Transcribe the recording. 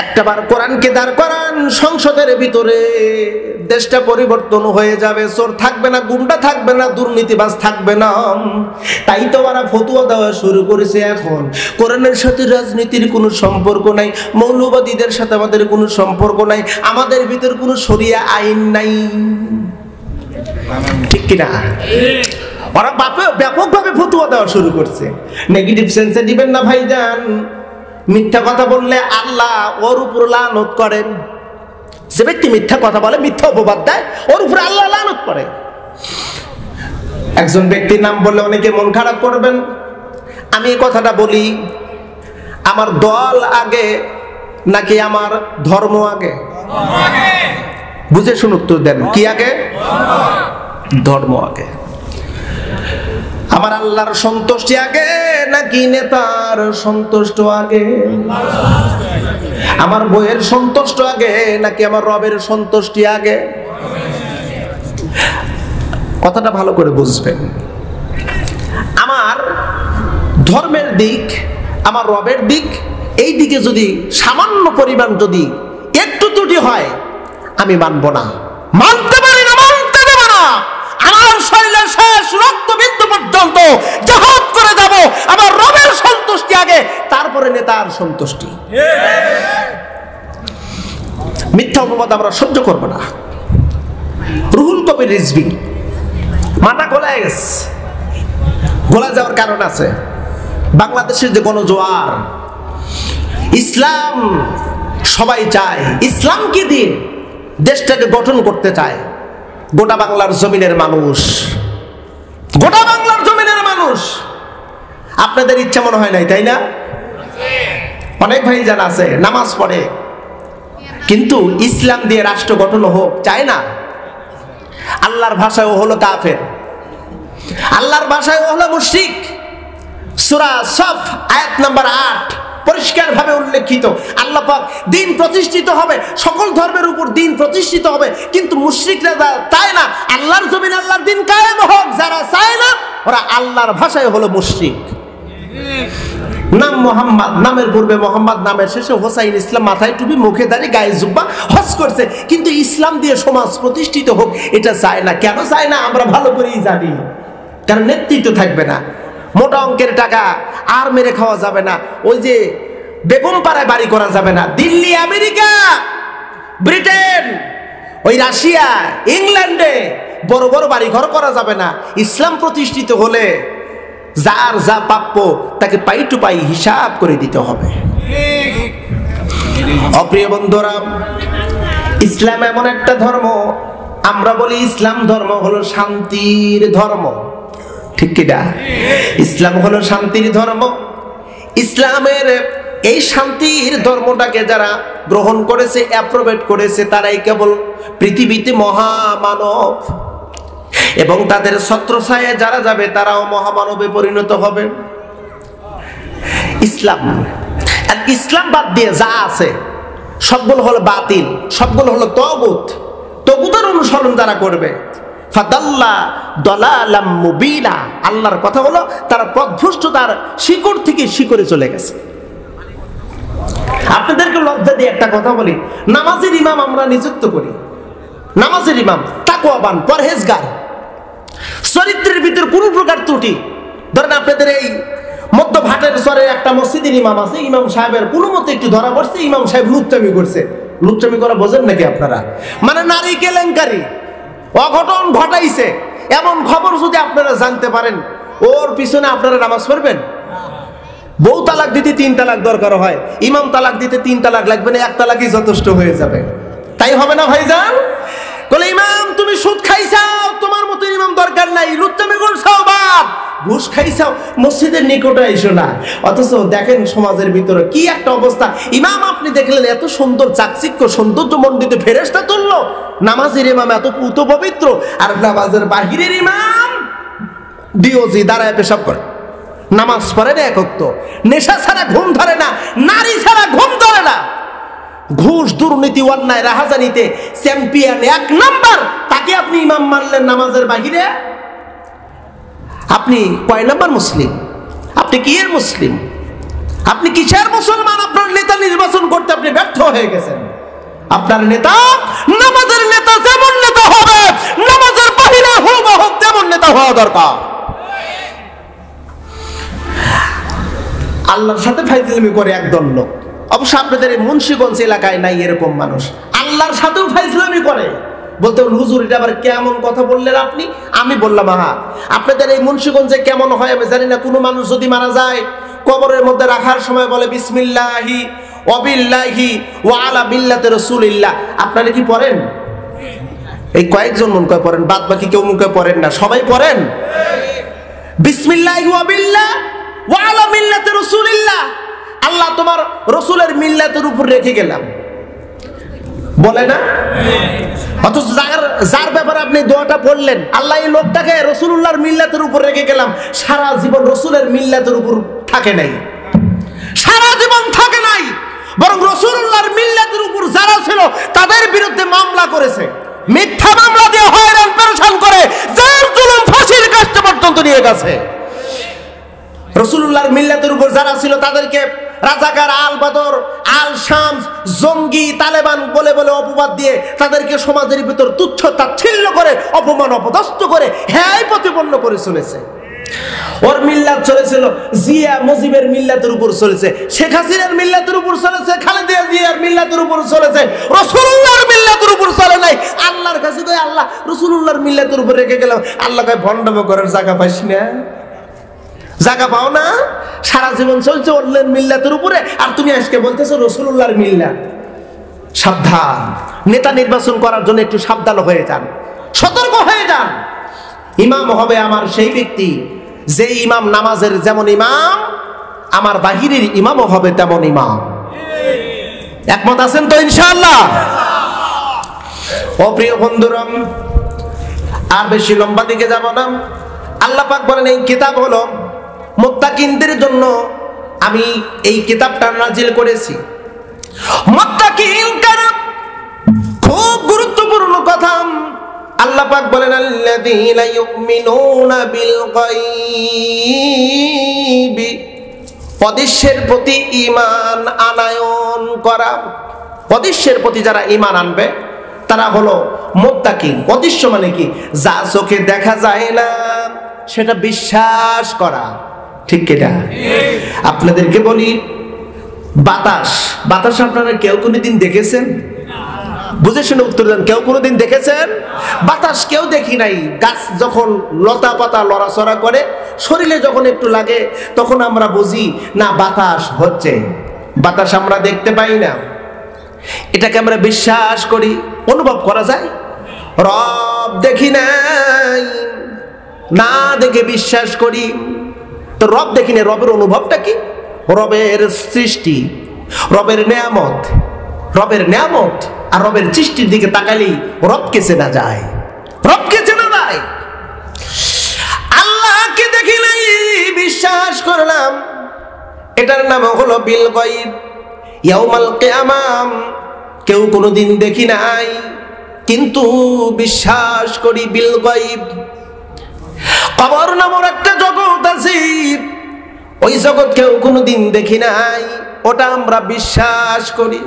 একটাবার কোরআনকে দাঁড় করান সংসদের ভিতরে, দেশটা পরিবর্তন হয়ে যাবে। চোর থাকবে না, গুন্ডা থাকবে না, দুর্নীতিবাজ থাকবে না। তাই তো ওরা ফতোয়া দেওয়া শুরু করেছে এখন, কোরআনের সাথে রাজনীতির কোনো সম্পর্ক নাই, মৌলবাদীদের সাথে আমাদের কোনো সম্পর্ক নাই, আমাদের ভিতর কোনো শরিয়া আইন নাই। ঠিক কিনা? ওরা ব্যাপকভাবে ফতোয়া দেওয়া শুরু করছে। নেগেটিভ সেন্সে দিবেন না ভাইজান। মিথ্যা কথা বললে আল্লাহ ওর উপর লানত করেন। যে ব্যক্তি মিথ্যা কথা বলে, মিথ্যা অপবাদ দেয়, ওর উপর আল্লাহ লানত করে। একজন ব্যক্তির নাম বললে অনেকে মন খারাপ করবেন। আমি এই কথাটা বলি, আমার দল আগে নাকি আমার ধর্ম আগে? বুঝে শুনে উত্তর দেন, কি আগে? ধর্ম আগে। আমার আল্লাহর সন্তুষ্টি আগে নাকি নেতার সন্তুষ্ট আগে? আমার বইয়ের সন্তুষ্ট আগে নাকি আমার রবের সন্তুষ্টি আগে? কথাটা ভালো করে বুঝবেন। আমার ধর্মের দিক, আমার রবের দিক, এই দিকে যদি সামান্য পরিমাণ যদি একটু ত্রুটি হয়, আমি মানব না, মানতে পারি না, মানতে দেব না। আমার শরীরের শেষ রক্তবিন্দু পর্যন্ত জিহাদ করে যাব। আমার রবের সন্তুষ্টি আগে, তারপরে নেতার সন্তুষ্টি। মিথ্যা অপবাদ আমরা সহ্য করব না। রুহুল কবির রিজভী মাথা গোলায় গেছে। গোলা যাওয়ার কারণ আছে। বাংলাদেশের যে গণজোয়ার, ইসলাম সবাই চায়, ইসলামকে দিয়ে দেশটাকে গঠন করতে চায়। গোটা বাংলার জমিনের মানুষ, গোটা বাংলার জমিনের মানুষ, আপনাদের ইচ্ছা মনে হয় নাই, তাই না? অনেক ভাই জানা আছে, নামাজ পড়ে, কিন্তু ইসলাম দিয়ে রাষ্ট্র গঠন হোক চায় না। আল্লাহর ভাষায় ও হলো কাফের, আল্লাহর ভাষায় ও হলো মুশরিক। সূরা সফ আয়াত নাম্বার 8 পরিষ্কার ভাবে উল্লেখিত। আল্লাহ পাক দিন প্রতিষ্ঠিত হবে, সকল ধর্মের উপর দিন প্রতিষ্ঠিত হবে, কিন্তু মুশরিকরা চায় না আল্লাহর জমিনে আল্লাহর দিন কায়েম হোক। যারা চায় না ওরা আল্লাহর ভাষায় হলো মুশরিক। নাম মোহাম্মদ, নামের পূর্বে মোহাম্মদ, নামের শেষে হোসাইন, ইসলাম, মাথায় টুপি, মুখে দাড়ি, গায়ে জুব্বা, হজ করছে, কিন্তু ইসলাম দিয়ে সমাজ প্রতিষ্ঠিত হোক এটা চায় না। কেন চায় না আমরা ভালো করেই জানি। কারণ নেতৃত্ব থাকবে না, মোটা অঙ্কের টাকা আর মেরে খাওয়া যাবে না, ওই যে বেগম পাড়ায় বাড়ি করা যাবে না, দিল্লি, আমেরিকা, ব্রিটেন, ওই রাশিয়া, ইংল্যান্ডে বড় বড় বাড়ি ঘর করা যাবে না। ইসলাম প্রতিষ্ঠিত হলে যার যা প্রাপ্য তাকে পাই টু পাই হিসাব করে দিতে হবে। অপ্রিয় বন্ধুরা, ইসলাম এমন একটা ধর্ম, আমরা বলি ইসলাম ধর্ম হলো শান্তির ধর্ম। ঠিক কিনা? ইসলাম হলো শান্তির ধর্ম। ইসলামের এই শান্তির ধর্মটাকে যারা গ্রহণ করেছে, অ্যাপ্রোভেট করেছে, তারাই কেবল পৃথিবীতে মহামানব, এবং তাদের ছত্রছায়ায় যারা যাবে তারাও মহামানবে পরিণত হবে। ইসলাম আর ইসলাম বাদ দিয়ে যা আছে সবগুলো হলো বাতিল, সবগুলো হলো তাগুত। তাগুতের অনুসরণ যারা করবে, ফাদাল্লা দালালাম মুবিনা, আল্লাহর কথা হলো তারা পথভ্রষ্টতার শিকড় থেকে শিকড়ে চলে গেছে। আপনাদেরকে লজ্জা দিয়ে একটা কথা বলি, নামাজের ইমাম আমরা নিযুক্ত করি, নামাজের ইমাম তাকওয়াবান, পরহেজগার, চরিত্রের ভিতর কোনো প্রকার ত্রুটি। ধরেন আপনাদের এই মধ্য ভাটের চরে একটা মসজিদের ইমাম আছে, ইমাম সাহেবের কোনো মতে একটু ধরা পড়ছে, ইমাম সাহেব লুচ্চামি করছে। লুচ্চামি করা বোঝেন নাকি আপনারা? মানে নারী কেলেঙ্কারি, অঘটন ঘটাইছে, এমন খবর যদি আপনারা জানতে পারেন, ওর পিছনে আপনারা নামাজ পড়বেন? বউ তালাক দিতে 3 তালাক দরকার হয়, ইমাম তালাক দিতে 3 তালাক লাগবে না, 1 তালাকই যথেষ্ট হয়ে যাবে। তাই হবে না ভাইজান? বলে ইমাম তুমি সুদ খাইছাও, তোমার মতো ইমাম দরকার নাই, লুচ্চামি করছাও, বাপ ঘুষ খাইছাও, মসজিদের নিকটে আইসো না। অথচ দেখেন সমাজের ভিতরে কি একটা অবস্থা। ইমাম আপনি দেখলেন এত সুন্দর চাকচিক্য সৌন্দর্য মণ্ডিত ফেরেশতা তুললো, নামাজের ইমাম এত পুত পবিত্র, আর নামাজের বাহিরের ইমাম ডিওজি দাঁড়ায় পেশাব করে, নামাজ পড়ে না একত্র, নেশা ছাড়া ঘুম ধরে না, নারী ছাড়া ঘুম ধরে না, ঘুষ, দুর্নীতি, অন্যায়, রাহাজানিতে চ্যাম্পিয়ন 1 নাম্বার, তাকে আপনি ইমাম মানলেন নামাজের বাহিরে? আপনি কয় নাম্বার মুসলিম? আপনি কি এর মুসলিম? আপনি কিসের মুসলমান? আপনার নেতা নির্বাচন করতে আপনি ব্যর্থ হয়ে গেছেন। আপনার নেতা নামাজের নেতা যেমন নেতা হবে, নামাজের বাহিরে হোক তেমন নেতা হওয়া দরকার। আল্লাহর সাথে ফাইজলামি করে একদল লোক, অবশ্য আপনাদের এই মুন্সিগঞ্জ এলাকায় নাই এরকম মানুষ, আল্লাহর সাথেও ফাইজলামি করে। বলতে হুজুর এটা আবার কেমন কথা বললেন আপনি? আমি বললাম আপনাদের এই মুন্সিগঞ্জে কেমন হয় আমি জানি না, কোনো মানুষ যদি মারা যায় কবরের মধ্যে রাখার সময় বলে বিসমিল্লাহি ওয়াবিল্লাহি ওয়া আলা মিল্লাতি রাসূলিল্লাহ। আপনারা কি পড়েন? এই কয়েকজন মন করে পড়েন, বাদ বাকি কেউ মুখে পড়েন না, সবাই পড়েন বিসমিল্লাহি ওয়াবিল্লাহ ওয়া আলা মিল্লাতি রাসূলিল্লাহ। আল্লাহ তোমার রাসূলের মিল্লাতের উপর রেখে গেলাম, বলে না? অথচ যার ব্যাপারে আপনি দোয়াটা পড়লেন, আল্লাহ এই লোকটাকে রাসূলুল্লাহর মিল্লাতের উপর রেখে গেলাম, সারা জীবন রাসূলের মিল্লাতের উপর থাকে নাই, সারা জীবন থাকে নাই, বরং রাসূলুল্লাহর মিল্লাতের উপর যারা ছিল তাদের বিরুদ্ধে মামলা করেছে, মিথ্যা মামলা দিয়ে হয়রান পেরেশান করে যার জুলুম ফাঁসির কাস্টে পর্যন্ত নিয়ে গেছে। রাসূলুল্লাহর মিল্লাতের উপর যারা ছিল তাদেরকে রাজাকার, আল বদর, আল শামস, জঙ্গি, তালেবান বলে বলে অপবাদ দিয়ে তাদেরকে সমাজের ভিতর তুচ্ছ তাচ্ছিল্য করে অপমান অপদস্থ করে হ্যাঁ প্রতিপন্ন করে চলেছে। ওর মিল্লাত চলেছিল জিয়া মুজিবের মিল্লাতের উপর চলেছে, শেখ হাসিনার মিল্লাতের উপর চলেছে, খালেদা জিয়ার মিল্লাতের উপর চলেছে, রাসূলুল্লাহর মিল্লাতের উপর চলে নাই। আল্লাহর কাছে কই আল্লাহ রাসূলুল্লাহর মিল্লাতের উপর রেখে গেলাম, আল্লাহ কয় ভণ্ডামি করার জায়গা পাইস না, জায়গা পাও না, সারা জীবন চলছে অন্যের মিল্লাতের উপরে, আর তুমি আজকে বলতেছো রাসূলুল্লাহর মিল্লাত। সাবধান, নেতা নির্বাচন করার জন্য একটু সাবধান হয়ে যান, সতর্ক হয়ে যান। ইমাম হবে আমার সেই ব্যক্তি যে ইমাম নামাজের যেমন ইমাম, আমার বাহিরের ইমামও হবে তেমন ইমাম। একমত আছেন তো ইনশাআল্লাহ? ও প্রিয় বন্ধুরা, আর বেশি লম্বা দিকে যাব না। আল্লাহ পাক বলেন এই কিতাব হলো মুত্তাকিনদের জন্য, আমি এই কিতাবটা নাজিল করেছি। মুত্তাকিন কারা? খুব গুরুত্বপূর্ণ কথা। আল্লাহ পাক বলেন আল্লাযীনা ইউমিনুনা বিল গায়বি, অদৃশ্যের প্রতি ঈমান আনয়ন করা। অদৃশ্যের প্রতি যারা ঈমান আনবে তারা হলো মুত্তাকিন। অদৃশ্য মানে কি? যা চোখে দেখা যায় না সেটা বিশ্বাস করা, ঠিক কিনা? আপনাদেরকে বলি, বাতাস আপনারা কেউ কোনোদিন দেখেছেন? বুঝে শুনে উত্তর দেন। কেউ কোনোদিন দেখেছেন? বাতাস কেউ দেখি নাই। গাছ যখন লতা পাতা লড়াচড়া করে, শরীরে যখন একটু লাগে তখন আমরা বুঝি না বাতাস হচ্ছে। বাতাস আমরা দেখতে পাই না, এটাকে আমরা বিশ্বাস করি, অনুভব করা যায়। রব দেখি নাই, না দেখে বিশ্বাস করি। তো রব দেখি না, রবের অনুভবটা কি? রবের সৃষ্টি, রবের নেয়ামত, আর রবের সৃষ্টির দিকে তাকালেই রবকে চেনা যায়, রবকে চেনা যায়। আল্লাহকে দেখি নাই, বিশ্বাস করলাম, এটার নাম হলো বিল গায়ব। ইয়াউমাল কিয়ামাম কেউ কোনোদিন দেখি নাই কিন্তু বিশ্বাস করি বিল গায়ব। কবর নামের একটা জগৎ আছে, ওই জগৎ কেউ কোনোদিন দেখি নাই, ওটা আমরা বিশ্বাস করি।